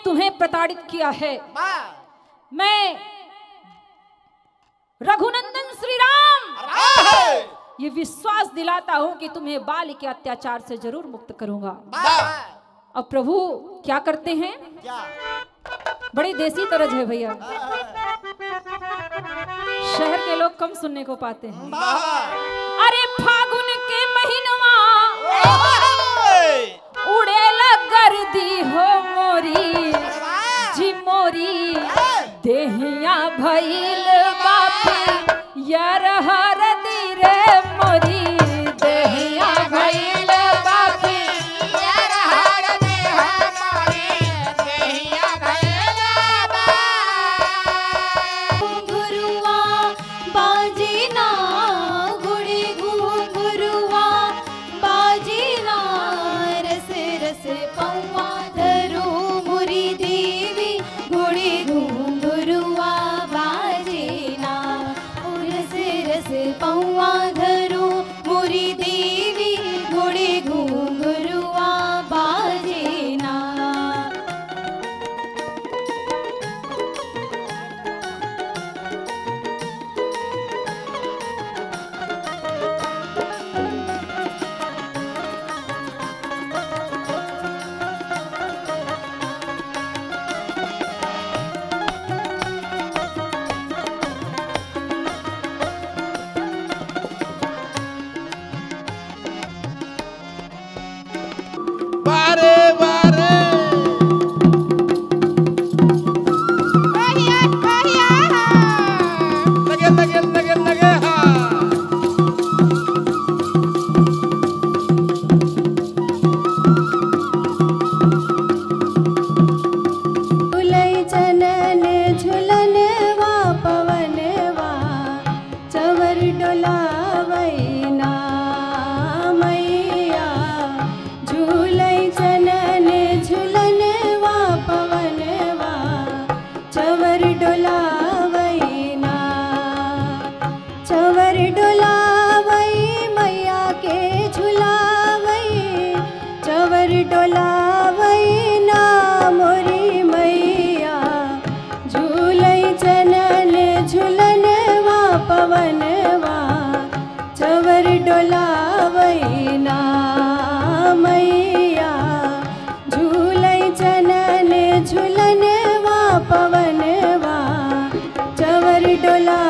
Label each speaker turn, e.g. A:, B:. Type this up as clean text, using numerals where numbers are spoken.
A: तुम्हें प्रताड़ित किया है। मैं रघुनंदन श्री राम ये विश्वास दिलाता हूं कि तुम्हें बाल के अत्याचार से जरूर मुक्त करूंगा। अब प्रभु क्या करते हैं? बड़ी देसी तरज है भैया, शहर के लोग कम सुनने को पाते हैं। अरे फागुन के महीनवा उड़े गर्दी हो मोरी जी मोरी देहिया भइल बापी यार हर दी रे मोरी देहिया भइल बापी यार हर दी मोरी देहिया भइल
B: गुरुआ बाजीना गुड़ी गुरुआ बाजीना रस रस पौवा धरू मुरी देवी गुड़ी गुरुआ बाजीना रस रस पौवा धरू मुरी देवी गुड़ी गुरुआ बाजीना।
C: बारे बारे लगे लगे लगे लगे
B: झुलई चनन झुलनवा पवनवा चवर डोलावैना मैया झुलई चनन झुलनवा पवनवा चवर डोलावैना चवर डोलावै मैया के झुलावै चवर डोलावै ना मोरी मैया झूलई चनन झुलनवा पवनवा चवर डोलावै ना मैया झूलई चनन झुलनवा पवनवा चवर डोला